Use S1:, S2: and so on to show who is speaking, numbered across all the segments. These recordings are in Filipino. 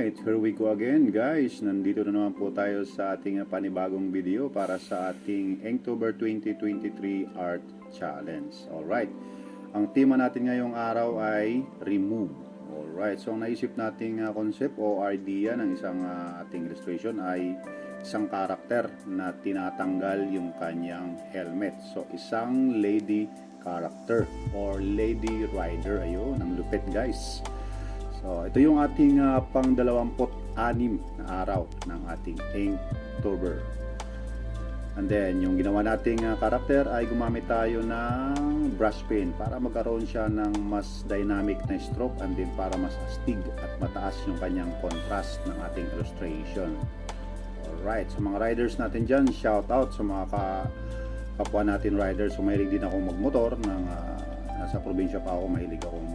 S1: Alright, here we go again guys. Nandito na naman po tayo sa ating panibagong video para sa ating Inktober 2023 Art Challenge. Alright, ang tema natin ngayong araw ay remove. Alright, so ang naisip nating concept o idea ng isang ating illustration ay isang karakter na tinatanggal yung kanyang helmet. So isang lady character or lady rider. Ayun, ang lupit guys. So, ito yung ating pang-26 na araw ng ating Inktober. And then, yung ginawa nating karakter ay gumamit tayo ng brush pen para magkaroon siya ng mas dynamic na stroke and then para mas astig at mataas yung kanyang contrast ng ating illustration. Alright, so mga riders natin dyan, shout out sa mga kapwa natin riders. So, mahilig din akong magmotor. Nasa probinsya pa ako, mahilig akong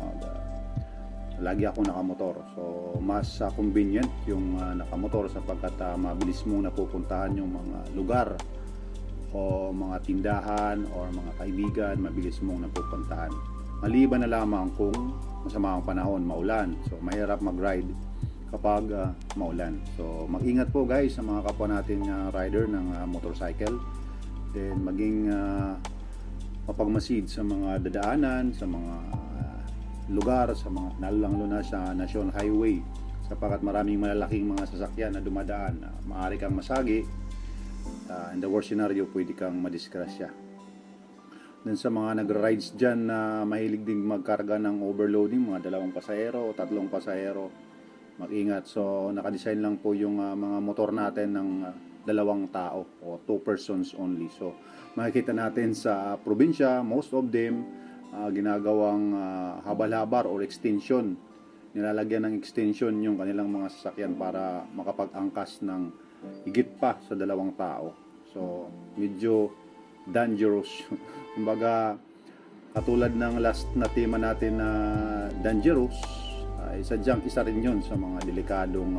S1: lagi ako nakamotor. So mas convenient yung nakamotor sapagkat mabilis mong napupuntahan yung mga lugar o mga tindahan o mga kaibigan, mabilis mong napupuntahan. Maliban na lamang kung masama ang panahon, maulan. So mahirap mag-ride kapag maulan. So mag-ingat po guys sa mga kapwa natin rider ng motorcycle. Then maging mapagmasid sa mga dadaanan, sa mga lugar, sa mga lalo na sa National Highway sapagkat maraming malalaking mga sasakyan na dumadaan. Maaari kang masagi. In the worst scenario, pwede kang madisgrasya. Then sa mga nagra-rides dyan na mahilig din magkarga ng overloading, mga 2 pasahero o 3 pasahero, mag-ingat. So nakadesign lang po yung mga motor natin ng 2 tao o 2 persons only. So makikita natin sa probinsya, most of them ginagawang habal-habar or extension. Nilalagyan ng extension yung kanilang mga sasakyan para makapag-angkas ng higit pa sa 2 tao. So medyo dangerous. Kumbaga katulad ng last na tema natin na dangerous, sadyang isa rin yun sa mga delikadong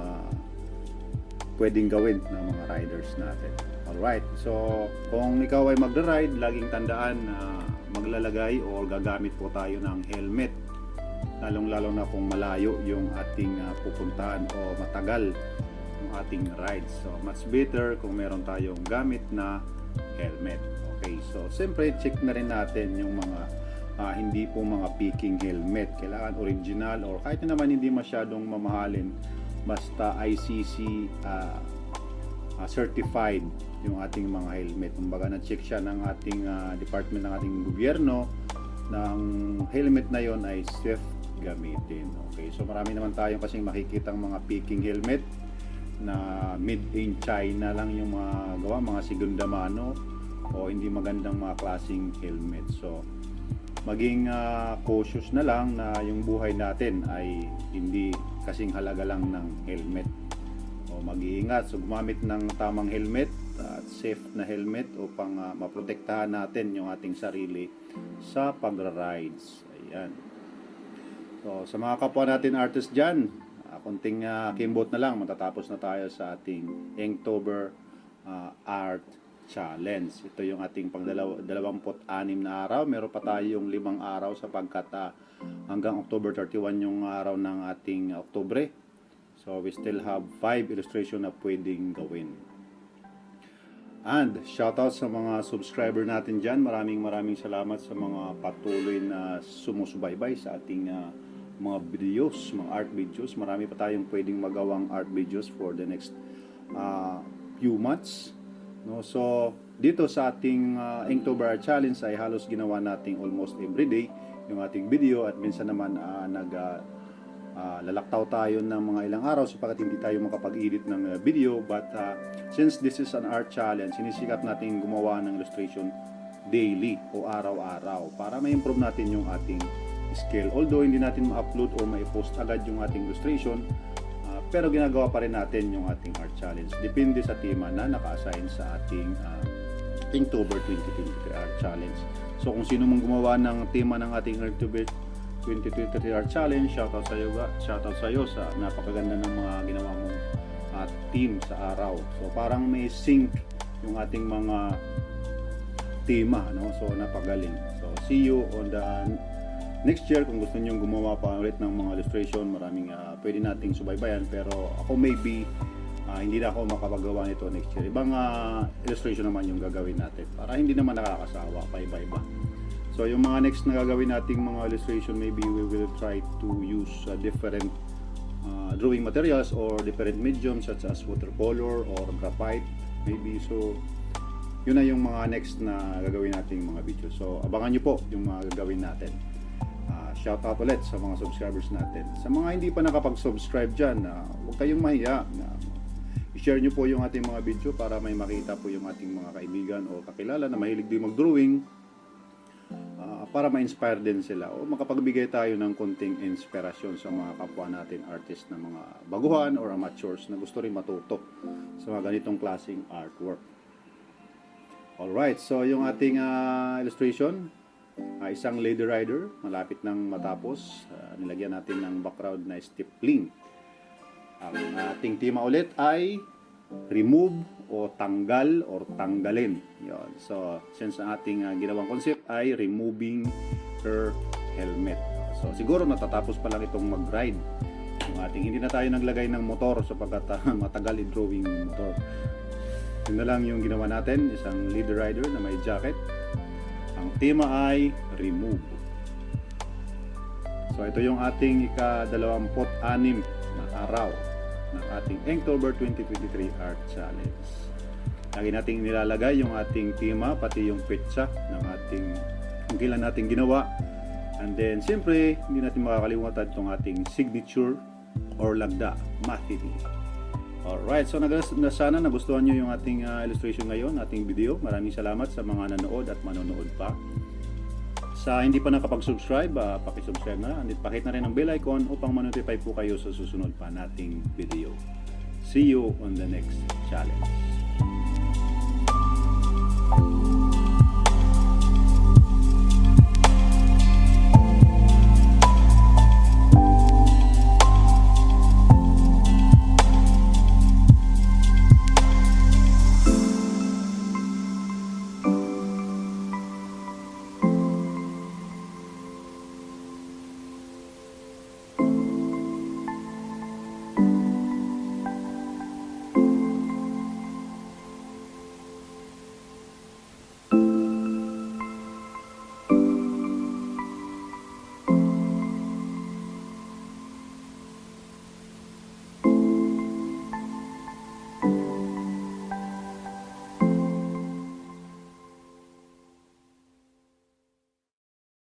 S1: pwedeng gawin ng mga riders natin. Alright, so kung ikaw ay magra-ride, laging tandaan na maglalagay o gagamit po tayo ng helmet, lalong-lalo na kung malayo yung ating pupuntahan o matagal yung ating ride. So much better kung meron tayong gamit na helmet. Okay, so siyempre check na rin natin yung mga hindi po mga peaking helmet. Kailangan original or kahit na naman hindi masyadong mamahalin, basta ICC certified yung ating mga helmet. Kumbaga na-check siya ng ating department ng ating gobyerno ng helmet na yon ay safe gamitin. Okay, so marami naman tayong kasing makikitang mga peaking helmet na made in China lang yung mga gawa, mga segunda mano o hindi magandang mga klaseng helmet. So maging cautious na lang na yung buhay natin ay hindi kasing halaga lang ng helmet. O mag-iingat, so gumamit ng tamang helmet at safe na helmet upang maprotektahan natin yung ating sarili sa pagra-rides. Ayan. So sa mga kapwa natin artists dyan, konting kimbot na lang, matatapos na tayo sa ating Inktober Art Challenge. Ito yung ating pang-26 na araw. Meron pa tayong 5 araw sapagkat hanggang October 31 yung araw ng ating Oktubre. So we still have 5 illustration na pwedeng gawin. And shoutout sa mga subscriber natin dyan. Maraming salamat sa mga patuloy na sumusubaybay sa ating mga videos, mga art videos. Marami pa tayong pwedeng magawang art videos for the next few months. No? So dito sa ating Inktober Art Challenge ay halos ginawa natin almost everyday yung ating video at minsan naman lalaktaw tayo ng mga ilang araw sapagkat hindi tayo makapag-edit ng video. But since this is an art challenge, sinisikap natin gumawa ng illustration daily o araw-araw para ma-improve natin yung ating skill. Although hindi natin ma-upload o ma-post agad yung ating illustration, pero ginagawa pa rin natin yung ating art challenge. Depende sa tema na naka-assign sa ating Inktober 2023 Art Challenge. So kung sino mang gumawa ng tema ng ating Inktober 2023 Art Challenge, shoutout sa iyo sa napakaganda ng mga ginawa mong team sa araw. So parang may sync yung ating mga tema, no? So napagaling. So see you on the next year kung gusto niyo gumawa pa ulit ng mga illustration, maraming pwede nating subaybayan, pero ako maybe hindi na ako makapagawa nito next year. Ibang illustration naman yung gagawin natin para hindi naman nakakasawa pa iba-iba. So yung mga next na gagawin nating mga illustration, maybe we will try to use different drawing materials or different mediums such as watercolor or graphite maybe. So yun na yung mga next na gagawin nating mga video. So abangan nyo po yung mga gagawin natin. Shout out ulit sa mga subscribers natin. Sa mga hindi pa nakapag-subscribe dyan, huwag kayong mahiya. I-share nyo po yung ating mga video para may makita po yung ating mga kaibigan o kakilala na mahilig din mag-drawing, para ma-inspire din sila o makapagbigay tayo ng konting inspirasyon sa mga kapwa natin artist na mga baguhan or amateurs na gusto rin matuto sa mga ganitong klaseng artwork. Alright, so yung ating illustration, isang lady rider, malapit nang matapos. Nilagyan natin ng background na stippling. Ang ating tema ulit ay remove o tanggal or tanggalin. Yun. So, since ang ating ginawang concept ay removing her helmet. So, siguro natatapos pa lang itong mag-ride. Yung ating, hindi na tayo naglagay ng motor sapagkat matagal i-drawing yung motor. Yun na lang yung ginawa natin, isang lead rider na may jacket. Ang tema ay remove. So, ito yung ating ika-26 na araw ng ating Inktober 2023 Art Challenge. Lagi nating nilalagay yung ating tema, pati yung petsa ng ating kung kailan natin ginawa. And then, siyempre, hindi natin makakalimutan itong ating signature or lagda, Mathini. Alright, so sana nagustuhan nyo yung ating illustration ngayon, ating video. Maraming salamat sa mga nanood at manonood pa. Sa hindi pa nakapag-subscribe, paki-subscribe na and pakihit na rin ang bell icon upang ma-notify po kayo sa susunod pa nating video. See you on the next challenge.